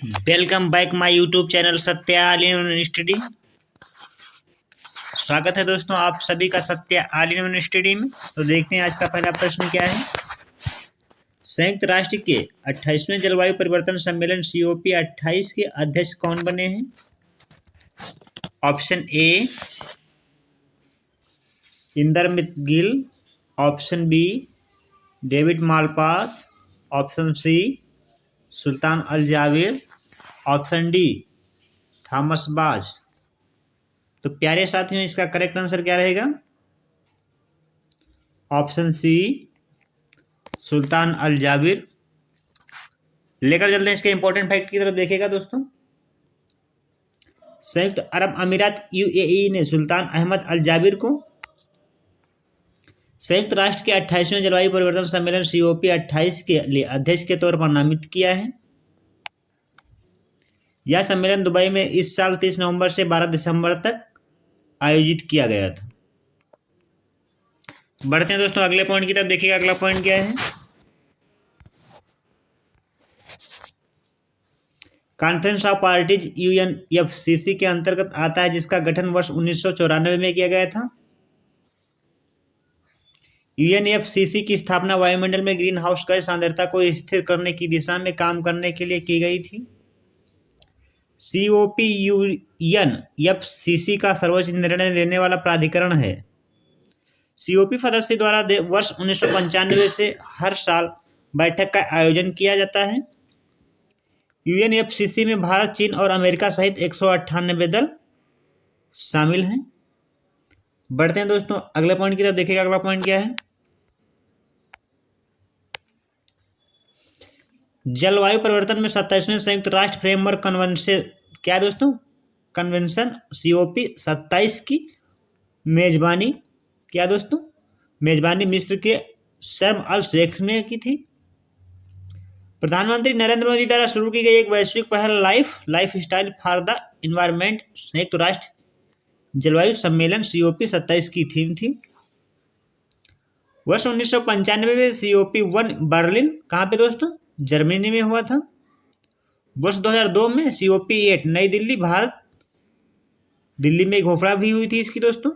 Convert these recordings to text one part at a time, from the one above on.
Welcome back my YouTube channel सत्य all in one study. स्वागत है दोस्तों आप सभी का सत्य ऑल इन वन स्टडी में। तो देखते हैं आज का पहला प्रश्न क्या है। संयुक्त राष्ट्र के 28वें जलवायु परिवर्तन सम्मेलन COP 28 के अध्यक्ष कौन बने हैं? Option A Indermit Gill, option B David Malpass, option C Sultan Al जावेद, ऑप्शन डी थॉमस बाज। तो प्यारे साथियों इसका करेक्ट आंसर क्या रहेगा? Option C Sultan Al Jaber. लेकर चलते हैं इसके इंपॉर्टेंट फैक्ट की तरफ। देखिएगा दोस्तों, संयुक्त अरब अमीरात UAE ने सुल्तान अहमद अल जाबिर को संयुक्त राष्ट्र के 28वें जलवायु परिवर्तन सम्मेलन COP 28 के लिए अध्यक्ष के तौर पर नामित किया है। यह सम्मेलन दुबई में इस साल 30 नवंबर से 12 दिसंबर तक आयोजित किया गया था। बढ़ते हैं दोस्तों अगले पॉइंट की तरफ। देखिएगा अगला पॉइंट क्या है। कॉन्फ्रेंस ऑफ पार्टीज UNFCCC के अंतर्गत आता है, जिसका गठन वर्ष 1994 में किया गया था। UNFCCC की स्थापना वायुमंडल में ग्रीन हाउस गैस सांद्रता को स्थिर करने की दिशा में काम करने के लिए की गई थी। COP UNFCCC का सर्वोच्च निर्णय लेने वाला प्राधिकरण है। COP सदस्य द्वारा वर्ष 1995 से हर साल बैठक का आयोजन किया जाता है। UNFCCC में भारत, चीन और अमेरिका सहित 198 दल शामिल हैं। बढ़ते हैं दोस्तों अगले पॉइंट की तरफ। देखिएगा अगला पॉइंट क्या है। जलवायु परिवर्तन में 27वें संयुक्त राष्ट्र फ्रेमवर्क कन्वेंशन क्या दोस्तों? कन्वेंशन COP 27 की मेजबानी क्या दोस्तों? मेजबानी मिस्र के शर्म अल शेख ने की थी। प्रधानमंत्री नरेंद्र मोदी द्वारा शुरू की गई एक वैश्विक पहल life style for the environment संयुक्त राष्ट्र जलवायु सम्मेलन COP 27 की थीम थी। वर्ष 1995 में COP 1 बर्लिन कहाँ पे दोस्तों? जर्मनी में हुआ था। वर्ष 2002 में COP 8 नई दिल्ली, भारत, दिल्ली में घोषणा भी हुई थी इसकी दोस्तों।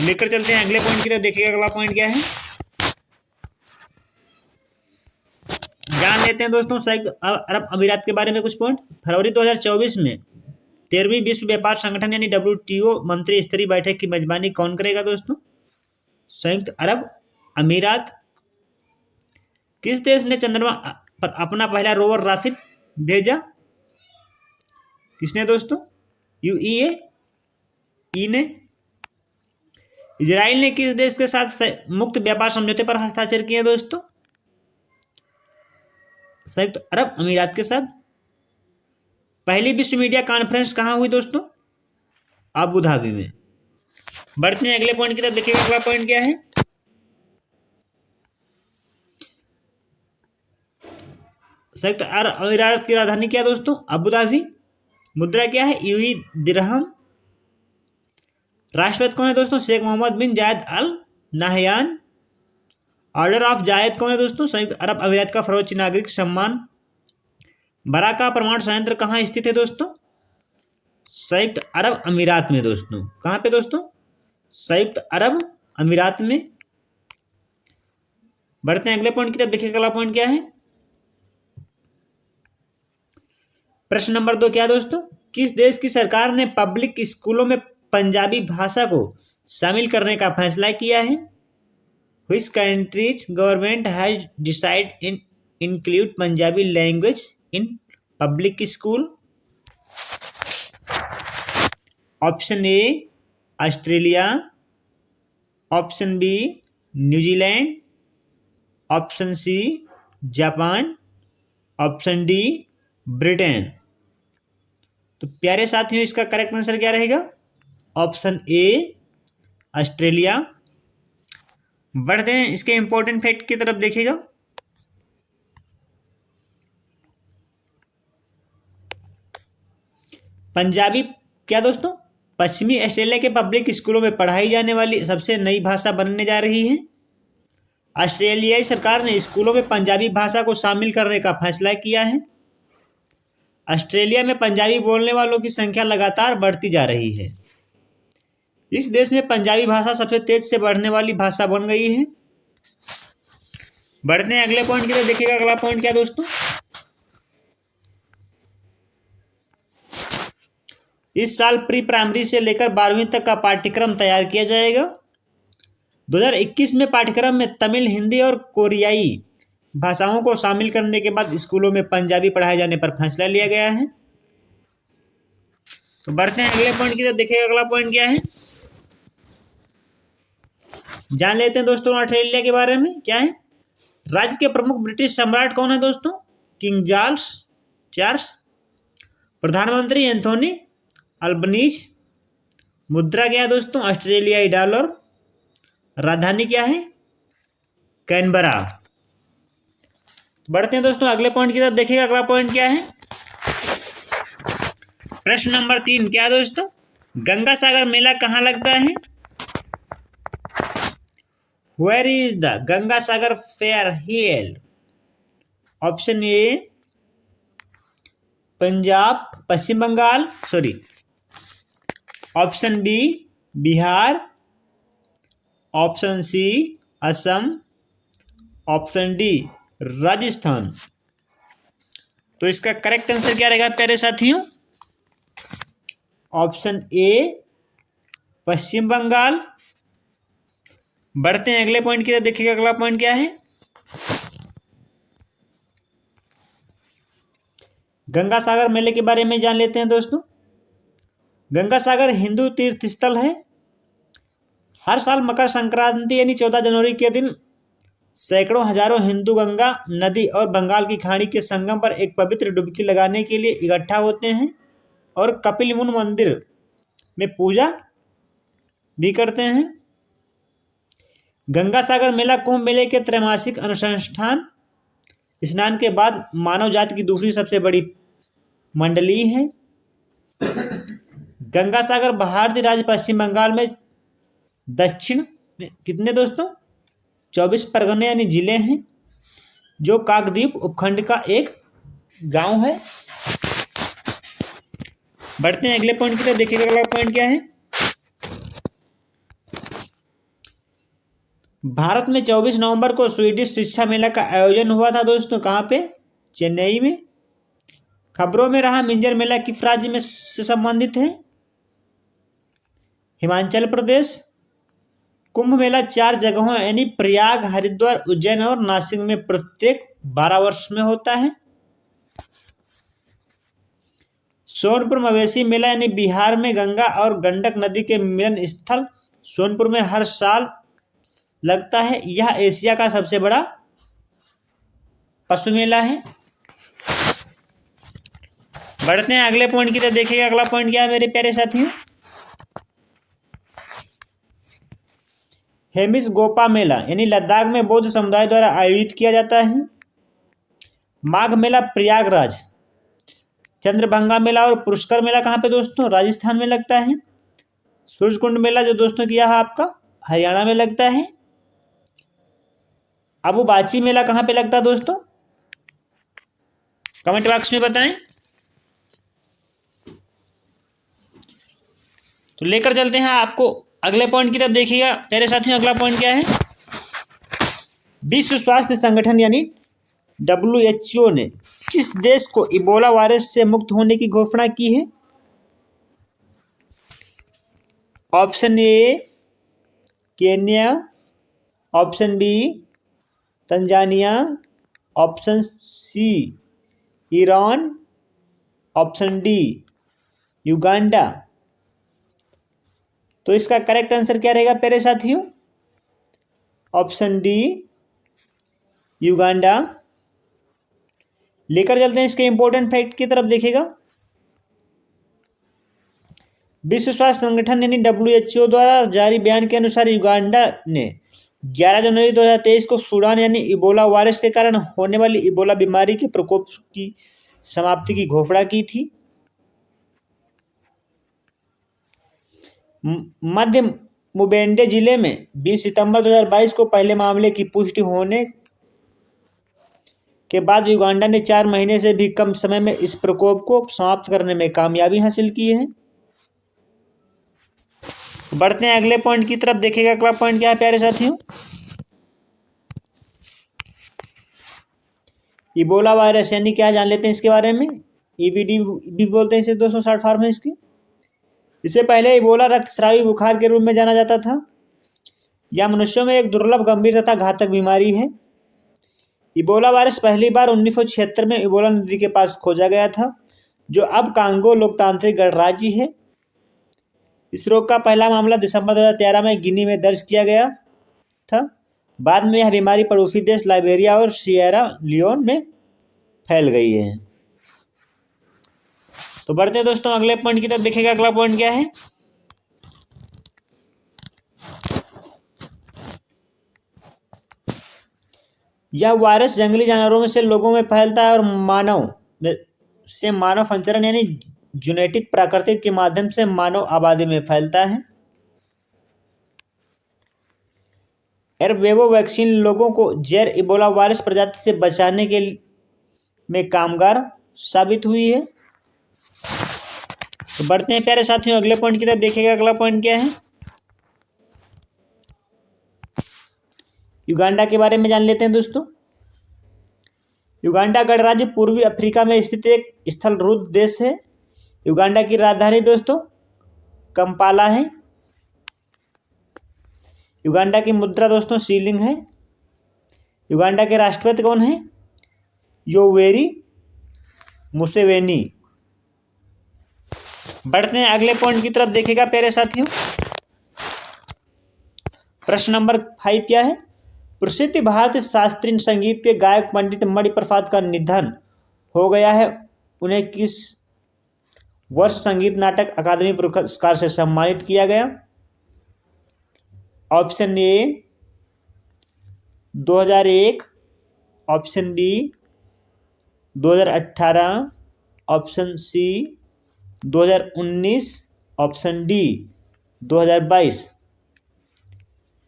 लेकर चलते हैं अगले पॉइंट की तरफ। देखिएगा अगला पॉइंट क्या है। जान लेते हैं दोस्तों संयुक्त अरब अमीरात के बारे में कुछ पॉइंट। फरवरी 2024 में 13वीं विश्व व्यापार संगठन यानी WTO मंत्री स्तरीय बैठक की मेजबानी कौन करेगा दोस्तों? संयुक्त अरब अमीरात। किस देश ने चंद्रमा पर अपना पहला रोवर रॉकेट भेजा? किसने दोस्तों? UAE ने। इजराइल ने किस देश के साथ मुक्त व्यापार समझौते पर हस्ताक्षर किए दोस्तों? संयुक्त अरब अमीरात के साथ। पहली विश्व मीडिया कॉन्फ्रेंस कहाँ हुई दोस्तों? अबू धाबी में। बढ़ते हैं अगले पॉइंट की तरफ। देखिएगा अगला पॉइंट क्या है। संयुक्त अरब अमीरात की राजधानी क्या दोस्तों? Abu Dhabi. मुद्रा क्या है? UAE दिरहम। राष्ट्रपति कौन है दोस्तों? शेख मोहम्मद बिन जायद Al Nahyan. Order of Zayed कौन है दोस्तों? संयुक्त अरब अमीरात का सर्वोच्च नागरिक सम्मान। बराका परमाणु संयंत्र कहाँ स्थित है दोस्तों? संयुक्त अरब अमीरात में दोस्तों। कहाँ पे दोस्तों? संयुक्त अरब अमीरात में। बढ़ते हैं अगले पॉइंट की तरफ। देखिए अगला पॉइंट क्या है। प्रश्न नंबर 2 क्या दोस्तों? किस देश की सरकार ने पब्लिक स्कूलों में पंजाबी भाषा को शामिल करने का फैसला किया है? Which country's government has decided in include Punjabi language in public school? Option A Australia, option B New Zealand, option C Japan, option D Britain. तो प्यारे साथियों इसका करेक्ट आंसर क्या रहेगा? Option A Australia. बढ़ते हैं इसके इंपॉर्टेंट फैक्ट की तरफ। देखिएगा पंजाबी क्या दोस्तों? पश्चिमी ऑस्ट्रेलिया के पब्लिक स्कूलों में पढ़ाई जाने वाली सबसे नई भाषा बनने जा रही है। ऑस्ट्रेलियाई सरकार ने स्कूलों में पंजाबी भाषा को शामिल करने का फैसला किया है। ऑस्ट्रेलिया में पंजाबी बोलने वालों की संख्या लगातार बढ़ती जा रही है। इस देश में पंजाबी भाषा सबसे तेज से बढ़ने वाली भाषा बन गई है। बढ़ते हैं अगले पॉइंट की तरफ। देखिएगा अगला पॉइंट क्या दोस्तों, इस साल प्री प्राइमरी से लेकर 12वीं तक का पाठ्यक्रम तैयार किया जाएगा। 2021 में पाठ्यक्रम में तमिल, हिंदी और कोरियाई भाषाओं को शामिल करने के बाद स्कूलों में पंजाबी पढ़ाए जाने पर फैसला लिया गया है। तो बढ़ते हैं अगले पॉइंट की तरफ। देखिएगा अगला पॉइंट क्या है, जान लेते हैं दोस्तों ऑस्ट्रेलिया के बारे में। क्या है, राज्य के प्रमुख ब्रिटिश सम्राट कौन है दोस्तों, किंग चार्ल्स। प्रधानमंत्री एंथोनी अल्बनीज। मुद्रा क्या है दोस्तों, ऑस्ट्रेलियाई डॉलर। राजधानी क्या है, कैनबरा। बढ़ते हैं दोस्तों अगले पॉइंट की तरफ। देखिएगा अगला पॉइंट क्या है, प्रश्न नंबर 3 क्या है दोस्तों, गंगा सागर मेला कहाँ लगता है। Where is the Ganga Sagar fair held. Option A Punjab, Paschim Bengal, option B Bihar, option C Assam, option D Rajasthan. तो इसका करेक्ट आंसर क्या रहेगा प्यारे साथियों, ऑप्शन ए पश्चिम बंगाल। बढ़ते हैं अगले पॉइंट की तरफ। देखिएगा अगला पॉइंट क्या है, गंगा सागर मेले के बारे में जान लेते हैं दोस्तों। गंगा सागर हिंदू तीर्थ स्थल है। हर साल मकर संक्रांति यानी 14 जनवरी के दिन सैकड़ों हजारों हिंदू गंगा नदी और बंगाल की खाड़ी के संगम पर एक पवित्र डुबकी लगाने के लिए इकट्ठा होते हैं और कपिल मुनि मंदिर में पूजा भी करते हैं। गंगा सागर मेला कुंभ मेले के त्रैमासिक अनुष्ठान स्नान के बाद मानव जाति की दूसरी सबसे बड़ी मंडली है। गंगा सागर भारतीय राज्य पश्चिम बंगाल में दक्षिण में कितने दोस्तों 24 परगने यानी जिले हैं, जो काकद्वीप उपखंड का एक गांव है। बढ़ते हैं अगले पॉइंट की तरफ। देखिएगा अगला पॉइंट क्या है, भारत में 24 नवंबर को स्वीडिश शिक्षा मेला का आयोजन हुआ था दोस्तों, कहाँ पे, चेन्नई में। खबरों में रहा मिंजर मेला किस राज्य में से संबंधित है, हिमाचल प्रदेश। कुंभ मेला 4 जगहों यानी प्रयाग, हरिद्वार, उज्जैन और नासिक में प्रत्येक 12 वर्ष में होता है। सोनपुर मवेशी मेला यानी बिहार में गंगा और गंडक नदी के मिलन स्थल सोनपुर में हर साल लगता है। यह एशिया का सबसे बड़ा पशु मेला है। बढ़ते हैं अगले पॉइंट की तरफ। देखिएगा अगला पॉइंट क्या है मेरे प्यारे साथियों, हेमिस गोपा मेला यानी लद्दाख में बौद्ध समुदाय द्वारा आयोजित किया जाता है। माघ मेला प्रयागराज। चंद्रभंगा मेला और पुष्कर मेला कहाँ पे दोस्तों, राजस्थान में लगता है। सूर्यकुंड मेला जो दोस्तों किया है आपका हरियाणा में लगता है। अबुबाची मेला कहाँ पे लगता है दोस्तों, कमेंट बॉक्स में बताएं। तो लेकर चलते हैं आपको अगले पॉइंट की तरफ। देखिएगा मेरे साथियों अगला पॉइंट क्या है, विश्व स्वास्थ्य संगठन यानी WHO ने किस देश को इबोला वायरस से मुक्त होने की घोषणा की है। Option A Kenya, option B Tanzania, option C Iran, option D Uganda. तो इसका करेक्ट आंसर क्या रहेगा प्यारे साथियों, ऑप्शन डी युगांडा। लेकर चलते हैं इसके इंपॉर्टेंट फैक्ट की तरफ। देखिएगा विश्व स्वास्थ्य संगठन यानी WHO द्वारा जारी बयान के अनुसार युगांडा ने 11 जनवरी 2023 को सूडान यानी इबोला वायरस के कारण होने वाली इबोला बीमारी के प्रकोप की समाप्ति की घोषणा की थी। मध्य मुबेंडे जिले में 20 सितंबर 2022 को पहले मामले की पुष्टि होने के बाद युगांडा ने 4 महीने से भी कम समय में इस प्रकोप को समाप्त करने में कामयाबी हासिल की है। बढ़ते हैं अगले पॉइंट की तरफ। देखिएगा अगला पॉइंट क्या है प्यारे साथियों। इबोला वायरस यानी क्या, जान लेते हैं इसके बारे में। ईबीडी भी बोलते हैं इसे दोस्तों, शॉर्ट फॉर्म है इसकी। इससे पहले इबोला रक्तस्रावी बुखार के रूप में जाना जाता था। यह मनुष्यों में एक दुर्लभ, गंभीर तथा घातक बीमारी है। इबोला वायरस पहली बार 1976 में इबोला नदी के पास खोजा गया था, जो अब कांगो लोकतांत्रिक गणराज्य है। इस रोग का पहला मामला दिसंबर 2013 में गिनी में दर्ज किया गया था। बाद में यह बीमारी पड़ोसी देश लाइबेरिया और सिएरा लियोन में फैल गई है। तो बढ़ते हैं दोस्तों अगले पॉइंट की तरफ। देखिएगा अगला पॉइंट क्या है। यह वायरस जंगली जानवरों में से लोगों में फैलता है और मानव संचरण यानी जेनेटिक प्राकृतिक के माध्यम से मानव आबादी में फैलता है। एरबेवो वैक्सीन लोगों को जैर इबोला वायरस प्रजाति से बचाने के में कामगार साबित हुई है। तो बढ़ते हैं प्यारे साथियों अगले पॉइंट की तरफ। देखिएगा अगला पॉइंट क्या है। युगांडा के बारे में जान लेते हैं दोस्तों। युगांडा गणराज्य पूर्वी अफ्रीका में स्थित एक स्थलरूप देश है। युगांडा की राजधानी दोस्तों कंपाला है। युगांडा की मुद्रा दोस्तों शीलिंग है। युगांडा के राष्ट्रपति कौन है? Yoweri Museveni. बढ़ते हैं अगले पॉइंट की तरफ। देखिएगा प्यारे साथियों। प्रश्न नंबर 5 क्या है। प्रसिद्ध भारतीय शास्त्रीय संगीत के गायक पंडित मणिप्रसाद का निधन हो गया है। उन्हें किस वर्ष संगीत नाटक अकादमी पुरस्कार से सम्मानित किया गया? Option A 2001, option B 2018, option C 2019, option D 2022।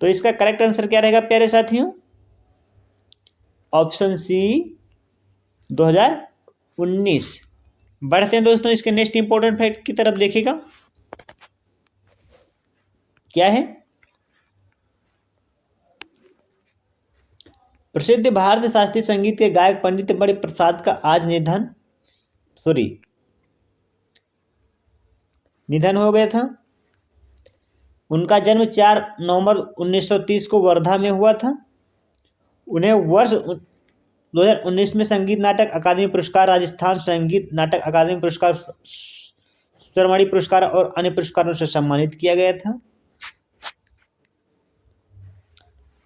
तो इसका करेक्ट आंसर क्या रहेगा प्यारे साथियों? Option C 2019। बढ़ते हैं दोस्तों इसके नेक्स्ट इंपॉर्टेंट फैक्ट की तरफ। देखिएगा क्या है। प्रसिद्ध भारतीय शास्त्रीय संगीत के गायक पंडित मणिप्रसाद का आज निधन हो गया था। उनका जन्म 4 नवंबर 1930 को वर्धा में हुआ था। उन्हें वर्ष 2019 में संगीत नाटक अकादमी पुरस्कार, राजस्थान संगीत नाटक अकादमी पुरस्कार, स्वरमणि पुरस्कार और अन्य पुरस्कारों से सम्मानित किया गया था।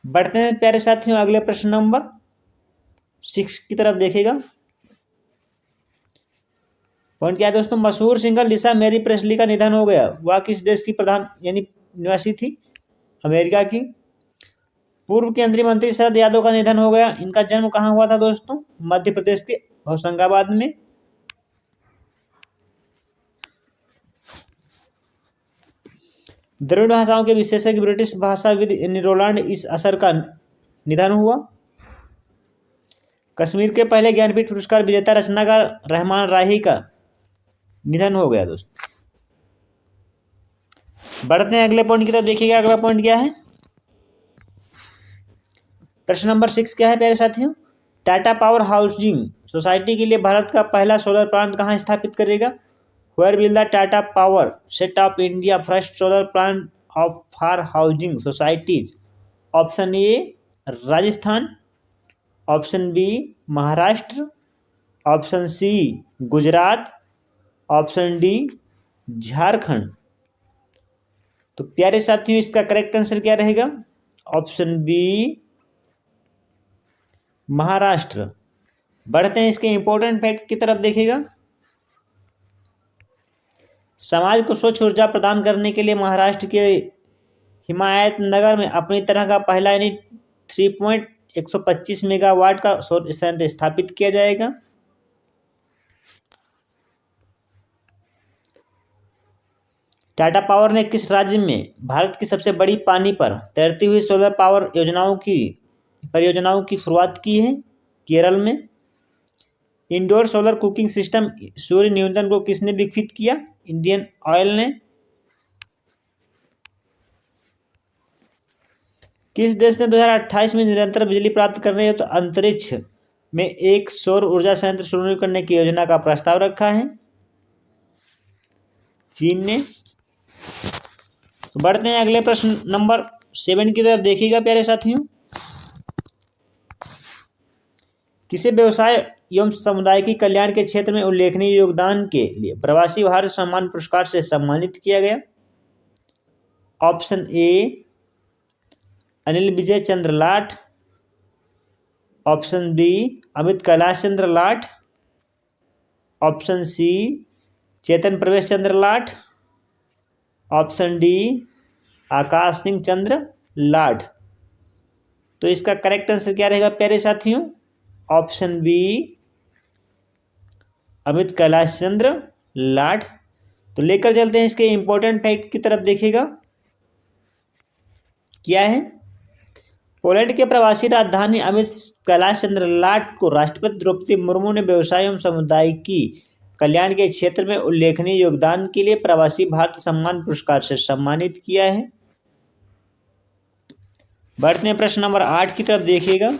बढ़ते हैं प्यारे साथियों अगले प्रश्न नंबर 6 की तरफ। देखिएगा पॉइंट क्या है दोस्तों। मशहूर सिंगर लिसा मैरी प्रेस्ली का निधन हो गया। वह किस देश की प्रधान यानी निवासी थी? अमेरिका की। पूर्व केंद्रीय मंत्री शरद यादव का निधन हो गया। इनका जन्म कहाँ हुआ था दोस्तों? मध्य प्रदेश के होशंगाबाद में। द्रविड़ भाषाओं के विशेषज्ञ ब्रिटिश भाषाविद रोलैंड इस असर का निधन हुआ। कश्मीर के पहले ज्ञानपीठ पुरस्कार विजेता रचनाकार रहमान राही का निधन हो गया दोस्तों। बढ़ते हैं अगले पॉइंट की तरफ। देखिएगा अगला पॉइंट क्या है। प्रश्न नंबर 6 क्या है प्यारे साथियों। टाटा पावर हाउसिंग सोसाइटी के लिए भारत का पहला सोलर प्लांट कहाँ स्थापित करेगा? Where will the Tata power set up India first solar plant of for housing societies? Option A Rajasthan, option B Maharashtra, option C Gujarat, option D Jharkhand. तो प्यारे साथियों इसका करेक्ट आंसर क्या रहेगा? Option B Maharashtra. बढ़ते हैं इसके इंपॉर्टेंट फैक्ट की तरफ। देखिएगा समाज को स्वच्छ ऊर्जा प्रदान करने के लिए महाराष्ट्र के हिमायतनगर में अपनी तरह का पहला यानी 3.125 मेगावाट का सौर संयंत्र स्थापित किया जाएगा। टाटा पावर ने किस राज्य में भारत की सबसे बड़ी पानी पर तैरती हुई सोलर पावर परियोजनाओं की शुरुआत की है? केरल में। इंडोर सोलर कुकिंग सिस्टम सूर्य नियंत्रण को किसने विकसित किया? इंडियन ऑयल ने। किस देश ने 2028 में निरंतर बिजली प्राप्त करने हेतु अंतरिक्ष में एक सौर ऊर्जा संयंत्र शुरू करने की योजना का प्रस्ताव रखा है? चीन ने। बढ़ते हैं अगले प्रश्न नंबर 7 की तरफ। देखिएगा प्यारे साथियों, किसे व्यवसाय एवं समुदाय कल्याण के क्षेत्र में उल्लेखनीय योगदान के लिए प्रवासी भारत सम्मान पुरस्कार से सम्मानित किया गया? Option A Anil Vijay Chandra Lath, option B Amit Kailash Chandra Lath, option C Chetan Pravesh Chandra Lath, option D Akash Singh Chandra Lath. तो इसका करेक्ट आंसर क्या रहेगा प्यारे साथियों? Option B Amit Kailash Chandra Lath. तो लेकर चलते हैं इसके इंपॉर्टेंट फैक्ट की तरफ। देखिएगा क्या है। पोलैंड के प्रवासी राजधानी अमित कैलाश चंद्र लाठ को राष्ट्रपति द्रौपदी मुर्मू ने व्यवसाय एवं समुदाय की कल्याण के क्षेत्र में उल्लेखनीय योगदान के लिए प्रवासी भारत सम्मान पुरस्कार से सम्मानित किया है। बढ़ते हैं प्रश्न नंबर 8 की तरफ। देखिएगा,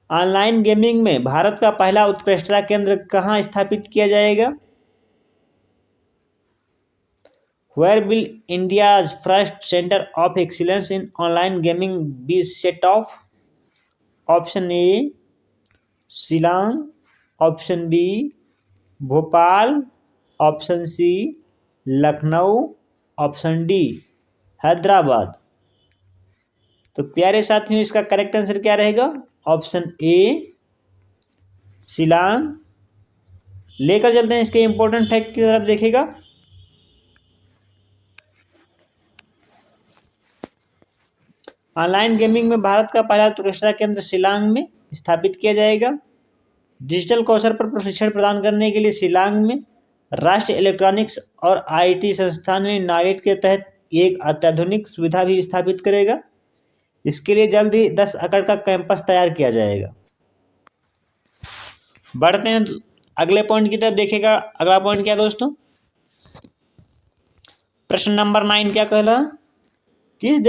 ऑनलाइन गेमिंग में भारत का पहला उत्कृष्टता केंद्र कहाँ स्थापित किया जाएगा? Where will India's first center of excellence in online gaming be set off? Option A Shillong, option B Bhopal, option C Lucknow, option D Hyderabad. तो प्यारे साथियों इसका करेक्ट आंसर क्या रहेगा? Option A Shillong. लेकर चलते हैं इसके इंपॉर्टेंट फैक्ट की तरफ। देखिएगा, ऑनलाइन गेमिंग में भारत का पहला उत्कृष्टता केंद्र शिलांग में स्थापित किया जाएगा। डिजिटल कौशल पर प्रशिक्षण प्रदान करने के लिए शिलांग में राष्ट्रीय इलेक्ट्रॉनिक्स और आईटी संस्थान ने नाइलेट के तहत एक अत्याधुनिक सुविधा भी स्थापित करेगा। इसके लिए जल्द ही 10 एकड़ का कैंपस तैयार किया जाएगा। बढ़ते हैं अगले पॉइंट की तरफ। देखिएगा अगला पॉइंट क्या दोस्तों? प्रश्न नंबर 9 क्या कह रहा? किस